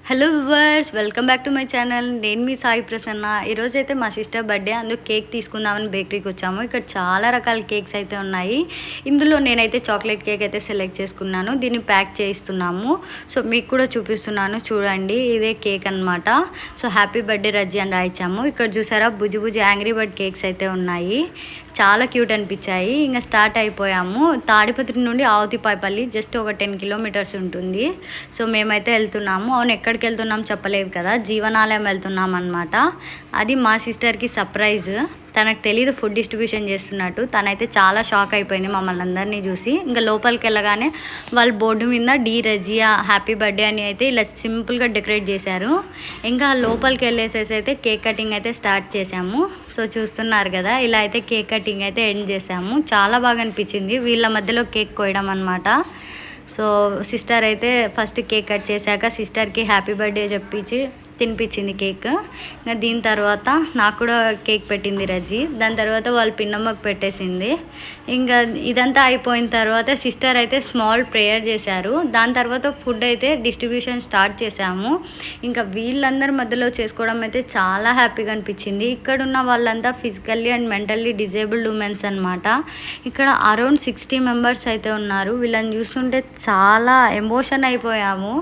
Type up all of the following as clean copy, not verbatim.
Hello viewers, welcome back to my channel. నేను మీ సాయి ప్రసన్న. ఈరోజైతే మా సిస్టర్ బర్త్డే, అందుకు కేక్ తీసుకుందామని బేకరీకి వచ్చాము. ఇక్కడ చాలా రకాల కేక్స్ అయితే ఉన్నాయి. ఇందులో నేనైతే చాక్లెట్ కేక్ అయితే సెలెక్ట్ చేసుకున్నాను. దీన్ని ప్యాక్ చేయిస్తున్నాము. సో మీకు కూడా చూపిస్తున్నాను, చూడండి. ఇదే కేక్ అనమాట. సో హ్యాపీ బర్త్డే రజ్జీ అని రాయించాము. ఇక్కడ చూసారా, బుజ్జి బుజ్జి యాంగ్రీ బర్డ్ కేక్స్ అయితే ఉన్నాయి. చాలా క్యూట్ అనిపించాయి. ఇంకా స్టార్ట్ అయిపోయాము. తాడిపత్రి నుండి ఆవుతిపాయపల్లి జస్ట్ ఒక 10 కిలోమీటర్స్ ఉంటుంది. సో మేమైతే వెళ్తున్నాము. అవును, ఎక్కడికి వెళ్తున్నాం చెప్పలేదు కదా, జీవనాలయం వెళ్తున్నాం అనమాట. అది మా సిస్టర్కి సర్ప్రైజ్. తనకు తెలీదు ఫుడ్ డిస్ట్రిబ్యూషన్ చేస్తున్నట్టు. తనైతే చాలా షాక్ అయిపోయింది మమ్మల్ని అందరినీ చూసి. ఇంకా లోపలికి వెళ్ళగానే వాళ్ళ బోర్డు మీద డి రజియా హ్యాపీ బర్త్డే అని అయితే ఇలా సింపుల్గా డెకరేట్ చేశారు. ఇంకా లోపలికి వెళ్ళేసేసి అయితే కేక్ కటింగ్ అయితే స్టార్ట్ చేసాము. సో చూస్తున్నారు కదా, ఇలా అయితే కేక్ కటింగ్ అయితే ఎండ్ చేసాము. చాలా బాగా అనిపించింది వీళ్ళ మధ్యలో కేక్ కోయడం అనమాట. సో సిస్టర్ అయితే ఫస్ట్ కేక్ కట్ చేశాక సిస్టర్కి హ్యాపీ బర్త్డే చెప్పించి తినిపించింది కేక్. ఇంకా దీని తర్వాత నాకు కూడా కేక్ పెట్టింది రజ్జీ. దాని తర్వాత వాళ్ళ పిన్నమ్మకు పెట్టేసింది. ఇంకా ఇదంతా అయిపోయిన తర్వాత సిస్టర్ అయితే స్మాల్ ప్రేయర్ చేశారు. దాని తర్వాత ఫుడ్ అయితే డిస్ట్రిబ్యూషన్ స్టార్ట్ చేశాము. ఇంకా వీళ్ళందరి మధ్యలో చేసుకోవడం అయితే చాలా హ్యాపీగా అనిపించింది. ఇక్కడ ఉన్న వాళ్ళంతా physically and mentally disabled women's అనమాట. ఇక్కడ అరౌండ్ 60 మెంబర్స్ అయితే ఉన్నారు. వీళ్ళని చూస్తుంటే చాలా ఎమోషన్ అయిపోయాము.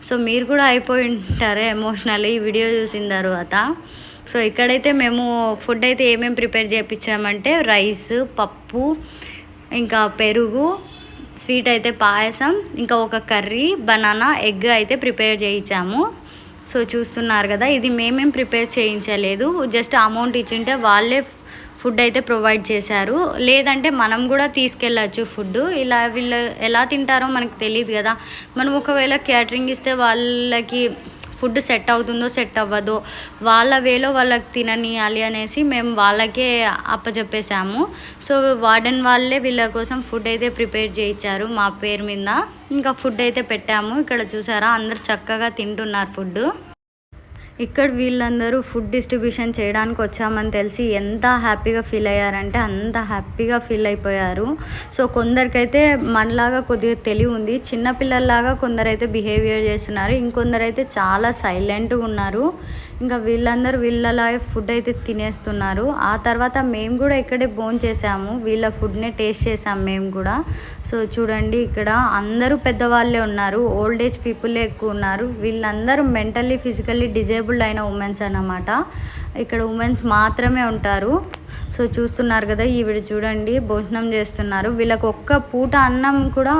సో మీరు కూడా అయిపోయి ఉంటారే ఎమోషనల్ ఈ వీడియో చూసిన తర్వాత. సో ఇక్కడైతే మేము ఫుడ్ అయితే ఏమేమి ప్రిపేర్ చేయించామంటే రైస్, పప్పు, ఇంకా పెరుగు, స్వీట్ అయితే పాయసం, ఇంకా ఒక కర్రీ, బనానా, ఎగ్ అయితే ప్రిపేర్ చేయించాము. సో చూస్తున్నారు కదా, ఇది మేమేం ప్రిపేర్ చేయించలేదు. జస్ట్ అమౌంట్ ఇచ్చింటే వాళ్ళే ఫుడ్ అయితే ప్రొవైడ్ చేశారు. లేదంటే మనం కూడా తీసుకెళ్ళచ్చు ఫుడ్. ఇలా వీళ్ళు ఎలా తింటారో మనకు తెలియదు కదా. మనం ఒకవేళ క్యాటరింగ్ ఇస్తే వాళ్ళకి ఫుడ్ సెట్ అవుతుందో సెట్ అవ్వదో, వాళ్ళ వేలో వాళ్ళకి తిననియాలి అనేసి మేము వాళ్ళకే అప్పచెప్పేసాము. సో వార్డెన్ వాళ్ళే వీళ్ళ కోసం ఫుడ్ అయితే ప్రిపేర్ చేయించారు మా పేరు మీద. ఇంకా ఫుడ్ అయితే పెట్టాము. ఇక్కడ చూసారా, అందరు చక్కగా తింటున్నారు ఫుడ్. ఇక్కడ వీళ్ళందరూ ఫుడ్ డిస్ట్రిబ్యూషన్ చేయడానికి వచ్చామని తెలిసి ఎంత హ్యాపీగా ఫీల్ అయ్యారంటే అంత హ్యాపీగా ఫీల్ అయిపోయారు. సో కొందరికైతే మనలాగా కొద్దిగా తెలివి ఉంది. చిన్నపిల్లల్లాగా కొందరైతే బిహేవియర్ చేస్తున్నారు. ఇంకొందరైతే చాలా సైలెంట్గా ఉన్నారు. ఇంకా వీళ్ళందరూ వీళ్ళలాగే ఫుడ్ అయితే తినేస్తున్నారు. ఆ తర్వాత మేము కూడా ఇక్కడే భోంచేసాము. వీళ్ళ ఫుడ్నే టేస్ట్ చేసాము మేము కూడా. సో చూడండి, ఇక్కడ అందరూ పెద్దవాళ్ళే ఉన్నారు. ఓల్డ్ ఏజ్ పీపులే ఎక్కువ ఉన్నారు. వీళ్ళందరూ మెంటల్లీ ఫిజికల్లీ డిజేబుల్డ్ అయిన ఉమెన్స్ అన్నమాట. ఇక్కడ ఉమెన్స్ మాత్రమే ఉంటారు. సో చూస్తున్నారు కదా, ఈవిడ చూడండి భోజనం చేస్తున్నారు. వీళ్ళకి ఒక్క పూట అన్నం కూడా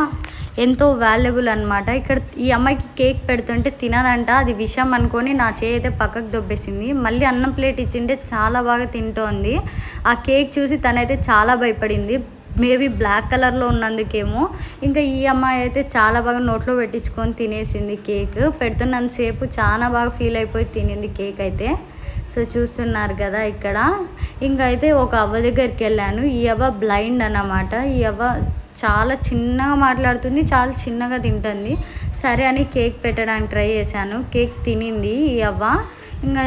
ఎంతో వాల్యుబుల్ అనమాట. ఇక్కడ ఈ అమ్మాయికి కేక్ పెడుతుంటే తినదంట, అది విషం అనుకొని నా చేయి అయితే పక్కకు దొబ్బేసింది. మళ్ళీ అన్నం ప్లేట్ ఇచ్చింటే చాలా బాగా తింటోంది. ఆ కేక్ చూసి తనైతే చాలా భయపడింది. మేబీ బ్లాక్ కలర్లో ఉన్నందుకేమో. ఇంకా ఈ అమ్మాయి అయితే చాలా బాగా నోట్లో పెట్టించుకొని తినేసింది కేక్. పెడుతున్నంతసేపు చాలా బాగా ఫీల్ అయిపోయి తినింది కేక్ అయితే. సో చూస్తున్నారు కదా, ఇక్కడ ఇంకా అయితే ఒక అవ్వ దగ్గరికి వెళ్ళాను. ఈ అవ్వ బ్లైండ్ అన్నమాట. ఈ అవ్వ చాలా చిన్నగా మాట్లాడుతుంది, చాలా చిన్నగా తింటుంది. సరే అని కేక్ పెట్టడానికి ట్రై చేశాను. కేక్ తినింది ఈ అవ్వ. ఇంకా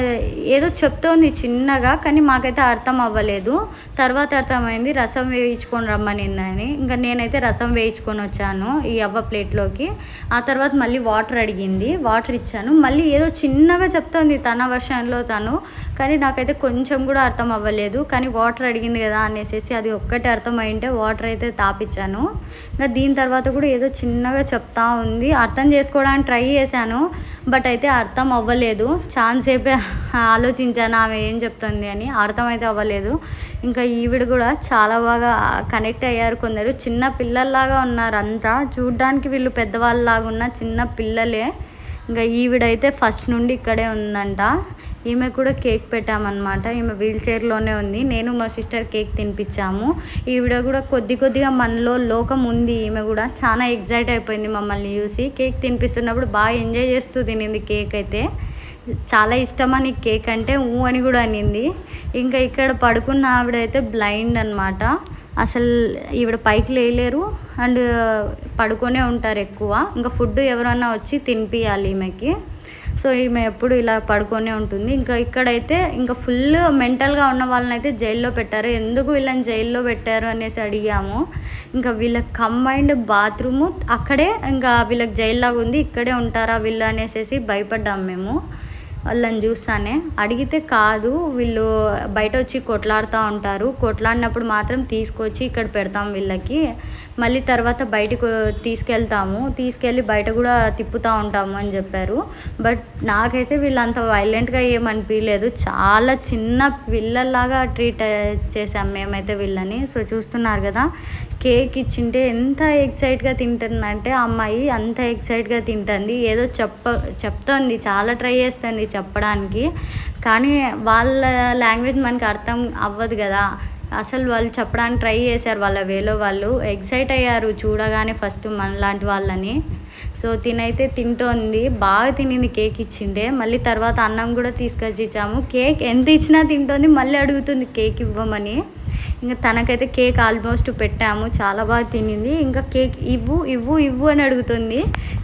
ఏదో చెప్తోంది చిన్నగా, కానీ మాకైతే అర్థం అవ్వలేదు. తర్వాత అర్థమైంది రసం వేయించుకొని రమ్మనిందని. ఇంకా నేనైతే రసం వేయించుకొని వచ్చాను ఈ అవ్వ ప్లేట్లోకి. ఆ తర్వాత మళ్ళీ వాటర్ అడిగింది, వాటర్ ఇచ్చాను. మళ్ళీ ఏదో చిన్నగా చెప్తోంది తన వర్షన్లో తను, కానీ నాకైతే కొంచెం కూడా అర్థం అవ్వలేదు. కానీ వాటర్ అడిగింది కదా అనేసి అది ఒక్కటి అర్థమైంటే వాటర్ అయితే తాపించాను. ఇంకా దీని తర్వాత కూడా ఏదో చిన్నగా చెప్తా ఉంది. అర్థం చేసుకోవడానికి ట్రై చేశాను, బట్ అయితే అర్థం అవ్వలేదు. ఛాన్స్ ఆలోచించాను ఆమె ఏం చెప్తుంది అని, అర్థమైతే అవ్వలేదు. ఇంకా ఈవిడ కూడా చాలా బాగా కనెక్ట్ అయ్యారు. కొందరు చిన్న పిల్లల్లాగా ఉన్నారు. అంతా చూడ్డానికి వీళ్ళు పెద్దవాళ్ళలాగా ఉన్న చిన్న పిల్లలే. ఇంకా ఈవిడైతే ఫస్ట్ నుండి ఇక్కడే ఉందంట. ఈమె కూడా కేక్ పెట్టామన్నమాట. ఈమె వీల్ చైర్లోనే ఉంది. నేను మా సిస్టర్ కేక్ తినిపించాము. ఈవిడ కూడా కొద్దిగా మనలో లోకం ఉంది. ఈమె కూడా చాలా ఎగ్జైట్ అయిపోయింది మమ్మల్ని చూసి. కేక్ తినిపిస్తున్నప్పుడు బాగా ఎంజాయ్ చేస్తూ తినింది కేక్ అయితే. చాలా ఇష్టమని కేక్ అంటే అని కూడా అనింది. ఇంకా ఇక్కడ పడుకున్న ఆవిడైతే బ్లైండ్ అనమాట. అసలు ఈవిడ పైకి లేలేరు అండ్ పడుకొనే ఉంటారు ఎక్కువ. ఇంకా ఫుడ్ ఎవరన్నా వచ్చి తినిపియాలి ఈమెకి. సో ఈమె ఎప్పుడు ఇలా పడుకొనే ఉంటుంది. ఇంకా ఇక్కడైతే ఇంకా ఫుల్ మెంటల్గా ఉన్న వాళ్ళని అయితే జైల్లో పెట్టారు. ఎందుకు వీళ్ళని జైల్లో పెట్టారు అనేసి అడిగాము. ఇంకా వీళ్ళకి కంబైన్డ్ బాత్రూము అక్కడే, ఇంకా వీళ్ళకి జైల్లాగా ఉంది, ఇక్కడే ఉంటారా వీళ్ళు అనేసి భయపడ్డాము మేము. వాళ్ళని చూస్తానే అడిగితే కాదు, వీళ్ళు బయట వచ్చి కొట్లాడుతూ ఉంటారు, కొట్లాడినప్పుడు మాత్రం తీసుకొచ్చి ఇక్కడ పెడతాం వీళ్ళకి, మళ్ళీ తర్వాత బయటకు తీసుకెళ్ళి బయట కూడా తిప్పుతూ ఉంటాము అని చెప్పారు. బట్ నాకైతే వీళ్ళంత వైలెంట్గా ఏమనిపించలేదు, చాలా చిన్న పిల్లల్లాగా ట్రీట్ చేసాం మేమైతే వీళ్ళని. సో చూస్తున్నారు కదా, కేక్ ఇచ్చింటే ఎంత ఎక్సైట్గా తింటుందంటే అమ్మాయి, అంత ఎక్సైట్గా తింటుంది. ఏదో చెప్తోంది, చాలా ట్రై చేస్తుంది చెప్పడానికి, కానీ వాళ్ళ లాంగ్వేజ్ మనకి అర్థం అవ్వదు కదా. అసలు వాళ్ళు చెప్పడానికి ట్రై చేశారు, వాళ్ళ వేలో వాళ్ళు ఎక్సైట్ అయ్యారు చూడగానే ఫస్ట్ మనలాంటి వాళ్ళని. సో తినైతే తింటోంది, బాగా తినింది కేక్ ఇచ్చిండే. మళ్ళీ తర్వాత అన్నం కూడా తీసుకొచ్చి ఇచ్చాము. కేక్ ఎంత ఇచ్చినా తింటోంది, మళ్ళీ అడుగుతుంది కేక్ ఇవ్వమని. ఇంకా తనకైతే కేక్ ఆల్మోస్ట్ పెట్టాము, చాలా బాగా తినింది. ఇంకా కేక్ ఇవ్వు అని అడుగుతుంది,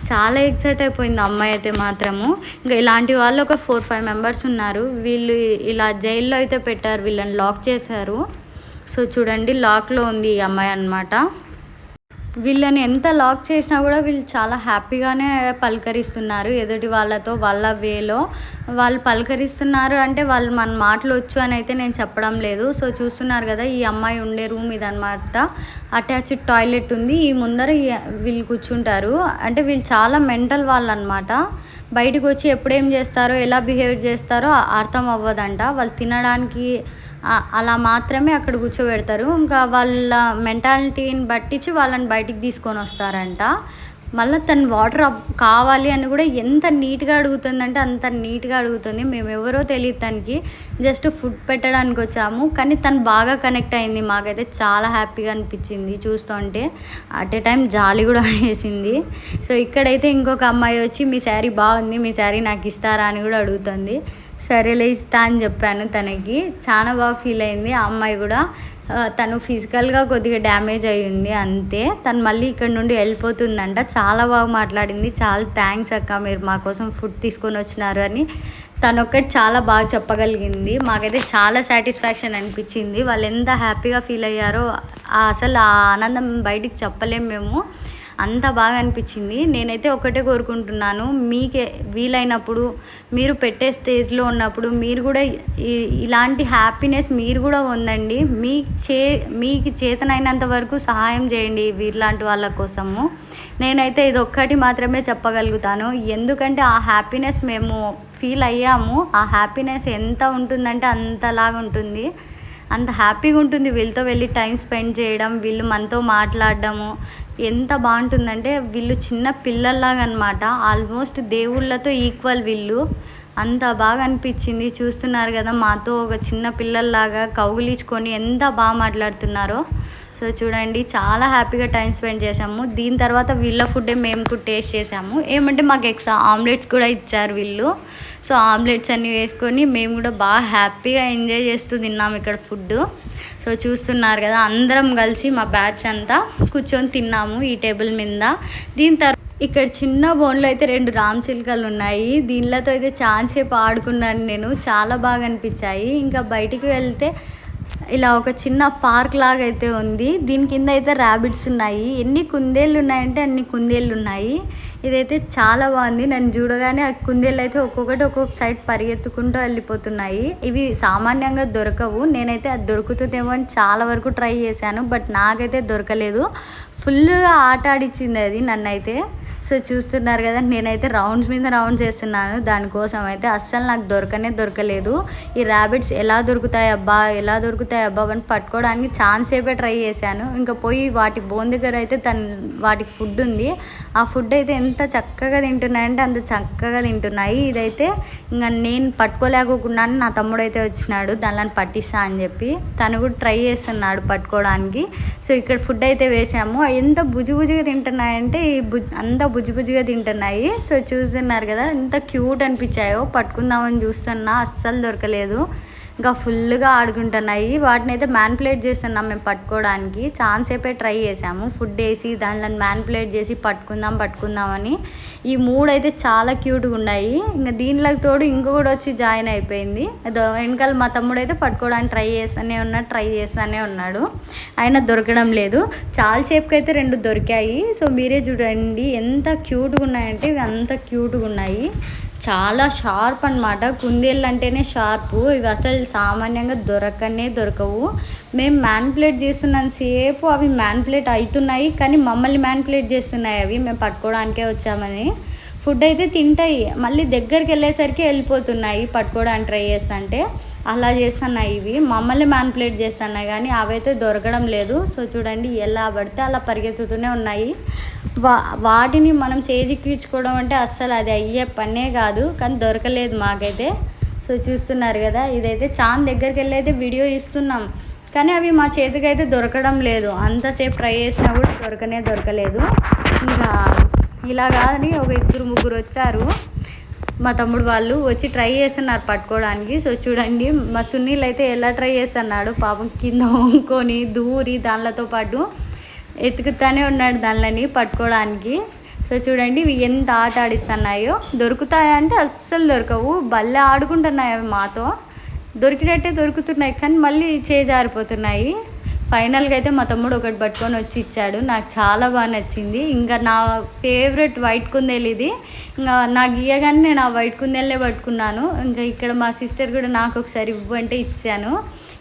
చాలా ఎక్సైట్ అయిపోయింది అమ్మాయి అయితే మాత్రము. ఇంకా ఇలాంటి వాళ్ళు ఒక 4-5 మెంబర్స్ ఉన్నారు. వీళ్ళు ఇలా జైల్లో అయితే పెట్టారు, వీళ్ళని లాక్ చేశారు. సో చూడండి, లాక్లో ఉంది ఈ అమ్మాయి అన్నమాట. వీళ్ళని ఎంత లాక్ చేసినా కూడా వీళ్ళు చాలా హ్యాపీగానే పలకరిస్తున్నారు ఎదుటి వాళ్ళతో, వాళ్ళ వేలో వాళ్ళు పలకరిస్తున్నారు. అంటే వాళ్ళు మన మాటలు వచ్చు అని అయితే నేను చెప్పడం లేదు. సో చూస్తున్నారు కదా, ఈ అమ్మాయి ఉండే రూమ్ ఇదనమాట. అటాచ్డ్ టాయిలెట్ ఉంది, ఈ ముందర వీళ్ళు కూర్చుంటారు. అంటే వీళ్ళు చాలా మెంటల్ వాళ్ళు అనమాట. బయటకు వచ్చి ఎప్పుడేం చేస్తారో, ఎలా బిహేవ్ చేస్తారో అర్థం అవ్వదంట. వాళ్ళు తినడానికి అలా మాత్రమే అక్కడ కూర్చోబెడతారు. ఇంకా వాళ్ళ మెంటాలిటీని బట్టించి వాళ్ళని బయటికి తీసుకొని వస్తారంట. మళ్ళీ తను వాటర్ కావాలి అని కూడా ఎంత నీట్గా అడుగుతుందంటే అంత నీట్గా అడుగుతుంది. మేము ఎవరో తెలియదు తనకి, జస్ట్ ఫుడ్ పెట్టడానికి వచ్చాము, కానీ తను బాగా కనెక్ట్ అయింది. మాకైతే చాలా హ్యాపీగా అనిపించింది చూస్తుంటే, అట్ ఏ టైం జాలి కూడా వేసింది. సో ఇక్కడైతే ఇంకొక అమ్మాయి వచ్చి మీ శారీ బాగుంది, మీ శారీ నాకు ఇస్తారా అని కూడా అడుగుతుంది. సరేలే ఇస్తా అని చెప్పాను తనకి. చాలా బాగా ఫీల్ అయింది ఆ అమ్మాయి కూడా. తను ఫిజికల్గా కొద్దిగా డ్యామేజ్ అయ్యింది అంతే. తను మళ్ళీ ఇక్కడ నుండి వెళ్ళిపోతుందంట. చాలా బాగా మాట్లాడింది, చాలా థ్యాంక్స్ అక్క, మీరు మా కోసం ఫుడ్ తీసుకొని వచ్చినారు అని తనొక్కటి చాలా బాగా చెప్పగలిగింది. మాకైతే చాలా సాటిస్ఫాక్షన్ అనిపించింది. వాళ్ళు ఎంత హ్యాపీగా ఫీల్ అయ్యారో అసలు ఆ ఆనందం బయటికి చెప్పలేము మేము, అంత బాగా అనిపించింది. నేనైతే ఒకటే కోరుకుంటున్నాను, మీకే వీలైనప్పుడు, మీరు పెట్టే స్టేజ్లో ఉన్నప్పుడు మీరు కూడా ఇలాంటి హ్యాపీనెస్ మీరు కూడా పొందండి. మీకు చేతనైనంత వరకు సహాయం చేయండి వీళ్ళలాంటి వాళ్ళ కోసము. నేనైతే ఇది ఒక్కటి మాత్రమే చెప్పగలుగుతాను, ఎందుకంటే ఆ హ్యాపీనెస్ మేము ఫీల్ అయ్యాము. ఆ హ్యాపీనెస్ ఎంత ఉంటుందంటే అంతలాగా ఉంటుంది, అంత హ్యాపీగా ఉంటుంది. వీళ్ళతో వెళ్ళి టైం స్పెండ్ చేయడం, వీళ్ళు మనతో మాట్లాడడము ఎంత బాగుంటుందంటే, వీళ్ళు చిన్న పిల్లల్లాగా అనమాట, ఆల్మోస్ట్ దేవుళ్ళతో ఈక్వల్ వీళ్ళు. అంత బాగా అనిపించింది. చూస్తున్నారు కదా, మాతో ఒక చిన్న పిల్లల్లాగా కౌగిలించుకొని ఎంత బాగా మాట్లాడుతున్నారో. సో చూడండి, చాలా హ్యాపీగా టైం స్పెండ్ చేసాము. దీని తర్వాత వీళ్ళ ఫుడ్డే మేము కూడా టేస్ట్ చేసాము. ఏమంటే మాకు ఎక్స్ట్రా ఆమ్లెట్స్ కూడా ఇచ్చారు వీళ్ళు. సో ఆమ్లెట్స్ అన్నీ వేసుకొని మేము కూడా బాగా హ్యాపీగా ఎంజాయ్ చేస్తూ తిన్నాము ఇక్కడ ఫుడ్. సో చూస్తున్నారు కదా, అందరం కలిసి మా బ్యాచ్ అంతా కూర్చొని తిన్నాము ఈ టేబుల్ మీద. దీని తర్వాత ఇక్కడ చిన్న బోన్లో అయితే 2 రామ్ చిలుకలు ఉన్నాయి. దీనిలతో అయితే ఛాన్సేపు ఆడుకున్నాను నేను, చాలా బాగా అనిపించాయి. ఇంకా బయటికి వెళ్తే ఇలా ఒక చిన్న పార్క్ లాగా అయితే ఉంది. దీని కింద అయితే ర్యాబిట్స్ ఉన్నాయి. ఎన్ని కుందేళ్ళు ఉన్నాయంటే అన్ని కుందేళ్ళు ఉన్నాయి. ఇదైతే చాలా బాగుంది. నన్ను చూడగానే ఆ కుందేళ్ళు అయితే ఒక్కొక్క సైడ్ పరిగెత్తుకుంటూ వెళ్ళిపోతున్నాయి. ఇవి సామాన్యంగా దొరకవు. నేనైతే అది దొరుకుతుందేమో అని చాలా వరకు ట్రై చేశాను, బట్ నాకైతే దొరకలేదు. ఫుల్గా ఆట ఆడిచ్చింది అది నన్నైతే. సో చూస్తున్నారు కదా, నేనైతే రౌండ్స్ మీద రౌండ్స్ చేస్తున్నాను దానికోసం అయితే. అస్సలు నాకు దొరకలేదు. ఈ ర్యాబిట్స్ ఎలా దొరుకుతాయి అబ్బా అని పట్టుకోవడానికి ఛాన్సేపే ట్రై చేశాను. ఇంకా పోయి వాటి బోన్ దగ్గర అయితే వాటికి ఫుడ్ ఉంది. ఆ ఫుడ్ అయితే ఎంత చక్కగా తింటున్నాయంటే అంత చక్కగా తింటున్నాయి. ఇదైతే ఇంకా నేను పట్టుకోలేకపోకున్నాను, నా తమ్ముడు అయితే వచ్చినాడు దానిలో పట్టిస్తా అని చెప్పి, తను కూడా ట్రై చేస్తున్నాడు పట్టుకోవడానికి. సో ఇక్కడ ఫుడ్ అయితే వేసాము. ఎంత బుజ్జిగా తింటున్నాయంటే అంత బుజ్జిగా తింటున్నాయి. సో చూస్తున్నారు కదా, ఎంత క్యూట్ అనిపించాయో. పట్టుకుందామని చూస్తున్నా, అస్సలు దొరకలేదు. ఇంకా ఫుల్గా ఆడుకుంటున్నాయి. వాటిని అయితే మ్యాన్పులేట్ చేస్తున్నాం మేము పట్టుకోవడానికి. చాలాసేపే ట్రై చేసాము ఫుడ్ వేసి దాంట్లో మ్యాన్పులేట్ చేసి పట్టుకుందామని. ఈ 3 అయితే చాలా క్యూట్గా ఉన్నాయి. ఇంకా దీనిలోకి తోడు ఇంకొకటి వచ్చి జాయిన్ అయిపోయింది. వెనకాల మా తమ్ముడు అయితే పట్టుకోవడానికి ట్రై చేస్తూనే ఉన్నాడు. అయినా దొరకడం లేదు. చాలాసేపుకి అయితే 2 దొరికాయి. సో మీరే చూడండి ఎంత క్యూట్గా ఉన్నాయంటే ఇవి అంత క్యూట్గా ఉన్నాయి. చాలా షార్ప్ అనమాట. కుందేళ్ళు అంటేనే షార్పు. ఇవి అసలు సామాన్యంగా దొరకవు. మేము మ్యాన్పులేట్ చేస్తున్నంతసేపు అవి మ్యాన్పులేట్ అవుతున్నాయి, కానీ మమ్మల్ని మ్యాన్పులేట్ చేస్తున్నాయి. అవి మేము పట్టుకోవడానికే వచ్చామని. ఫుడ్ అయితే తింటాయి, మళ్ళీ దగ్గరికి వెళ్ళేసరికి వెళ్ళిపోతున్నాయి. పట్టుకోవడానికి ట్రై చేస్తుంటే అలా చేస్తున్నాయి. ఇవి మమ్మల్ని మ్యాన్పులేట్ చేస్తున్నాయి, కానీ అవైతే దొరకడం లేదు. సో చూడండి ఎలా పడితే అలా పరిగెత్తుతూనే ఉన్నాయి. వాటిని మనం చేజిక్కించుకోవడం అంటే అస్సలు అది అయ్యే పనే కాదు, కానీ దొరకలేదు మాకైతే. సో చూస్తున్నారు కదా, ఇదైతే చాలా దగ్గరికి వెళ్ళి అయితే వీడియో ఇస్తున్నాం, కానీ అవి మా చేతికి అయితే దొరకడం లేదు. అంతసేపు ట్రై చేసినా కూడా దొరకలేదు. ఇంకా ఇలా కాదని ఒక 2-3 వచ్చారు. మా తమ్ముడు వాళ్ళు వచ్చి ట్రై చేస్తున్నారు పట్టుకోవడానికి. సో చూడండి మా సునీల్ అయితే ఎలా ట్రై చేస్తున్నాడు పాపం, కింద వంకొని దూరి దానిలతో పాటు ఎతుకుతానే ఉన్నాడు దానిని పట్టుకోవడానికి. సో చూడండి ఇవి ఎంత ఆట ఆడిస్తున్నాయో. దొరుకుతాయంటే అస్సలు దొరకవు, భలే ఆడుకుంటున్నాయి అవి మాతో. దొరికినట్టే దొరుకుతున్నాయి, కానీ మళ్ళీ చేజారిపోతున్నాయి. ఫైనల్గా అయితే మా తమ్ముడు ఒకటి పట్టుకొని వచ్చి ఇచ్చాడు. నాకు చాలా బాగా నచ్చింది. ఇంకా నా ఫేవరెట్ వైట్ కుందేలు ఇది. ఇంకా నాకు ఇయ్యగానే నేను ఆ వైట్ కుందేలే పట్టుకున్నాను. ఇంకా ఇక్కడ మా సిస్టర్ కూడా నాకు ఒకసారి ఇవ్వు అంటే ఇచ్చాను.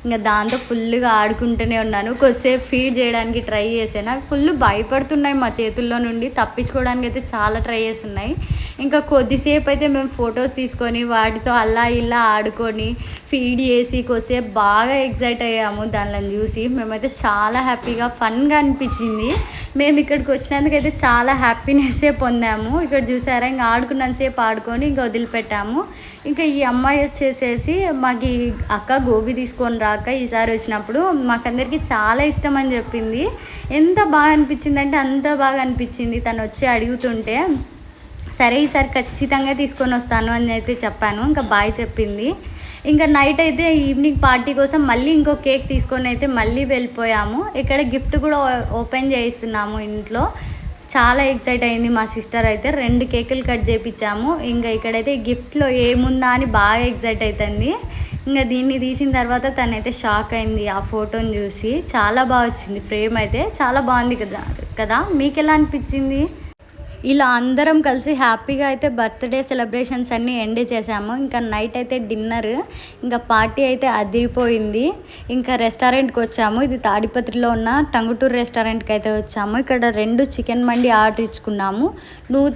ఇంకా దాంతో ఫుల్గా ఆడుకుంటూనే ఉన్నాను. కొద్దిసేపు ఫీడ్ చేయడానికి ట్రై చేశాను. అవి ఫుల్ భయపడుతున్నాయి మా చేతుల్లో నుండి. తప్పించుకోవడానికి అయితే చాలా ట్రై చేస్తున్నాయి. ఇంకా కొద్దిసేపు అయితే మేము ఫొటోస్ తీసుకొని వాటితో అలా ఇలా ఆడుకొని ఫీడ్ చేసి కొద్దిసేపు బాగా ఎగ్జైట్ అయ్యాము. దానిని చూసి మేమైతే చాలా హ్యాపీగా ఫన్గా అనిపించింది. మేము ఇక్కడికి వచ్చినందుకైతే చాలా హ్యాపీనెస్సే పొందాము. ఇక్కడ చూసారా, ఇంకా ఆడుకున్నంతసేపు ఆడుకొని ఇంకా వదిలిపెట్టాము. ఇంకా ఈ అమ్మాయి వచ్చేసేసి మాకు అక్క గోబీ తీసుకొని రాక ఈసారి వచ్చినప్పుడు మాకందరికీ చాలా ఇష్టం అని చెప్పింది. ఎంత బాగా అనిపించింది అంటే అంత బాగా అనిపించింది. తను వచ్చి అడుగుతుంటే సరే ఈసారి ఖచ్చితంగా తీసుకొని వస్తాను అని అయితే చెప్పాను. ఇంకా బాయ్ చెప్పింది. ఇంకా నైట్ అయితే ఈవినింగ్ పార్టీ కోసం మళ్ళీ ఇంకో కేక్ తీసుకొని అయితే మళ్ళీ వెళ్ళిపోయాము. ఇక్కడ గిఫ్ట్ కూడా ఓపెన్ చేయిస్తున్నాము ఇంట్లో. చాలా ఎక్సైట్ అయింది మా సిస్టర్ అయితే. 2 కేకులు కట్ చేయించాము. ఇంకా ఇక్కడైతే గిఫ్ట్లో ఏముందా అని బాగా ఎక్సైట్ అవుతుంది. ఇంకా దీన్ని తీసిన తర్వాత తనైతే షాక్ అయింది ఆ ఫోటోని చూసి. చాలా బాగా వచ్చింది, ఫ్రేమ్ అయితే చాలా బాగుంది కదా. మీకు ఎలా అనిపించింది? ఇలా అందరం కలిసి హ్యాపీగా అయితే బర్త్డే సెలబ్రేషన్స్ అన్నీ ఎండ్ చేసాము. ఇంకా నైట్ అయితే డిన్నర్, ఇంకా పార్టీ అయితే అదిరిపోయింది. ఇంకా రెస్టారెంట్కి వచ్చాము. ఇది తాడిపత్రిలో ఉన్న టంగుటూరు రెస్టారెంట్కి అయితే వచ్చాము. ఇక్కడ 2 చికెన్ మండి ఆర్డర్ ఇచ్చుకున్నాము. నువ్వు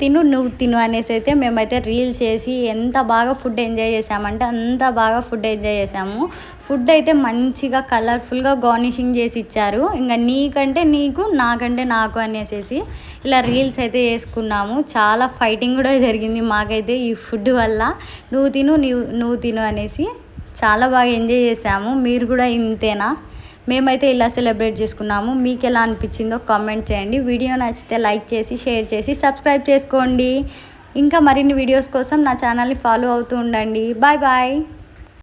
తిను అనేసి అయితే మేమైతే రీల్స్ చేసి ఎంత బాగా ఫుడ్ ఎంజాయ్ చేసామంటే అంత బాగా ఫుడ్ ఎంజాయ్ చేసాము. ఫుడ్ అయితే మంచిగా కలర్ఫుల్గా గార్నిషింగ్ చేసి ఇచ్చారు. ఇంకా నీకంటే నీకు, నాకంటే నాకు అనేసి ఇలా రీల్స్ అయితే చేసుకున్నాము. చాలా ఫైటింగ్ కూడా జరిగింది మాకైతే ఈ ఫుడ్ వల్ల. నువ్వు తిను అనేసి చాలా బాగా ఎంజాయ్ చేసాము. మీరు కూడా ఇంతేనా? మేమైతే ఇలా సెలబ్రేట్ చేసుకున్నాము. మీకు ఎలా అనిపించిందో కామెంట్ చేయండి. వీడియో నచ్చితే లైక్ చేసి షేర్ చేసి సబ్స్క్రైబ్ చేసుకోండి. ఇంకా మరిన్ని వీడియోస్ కోసం నా ఛానల్ని ఫాలో అవుతూ ఉండండి. Bye bye.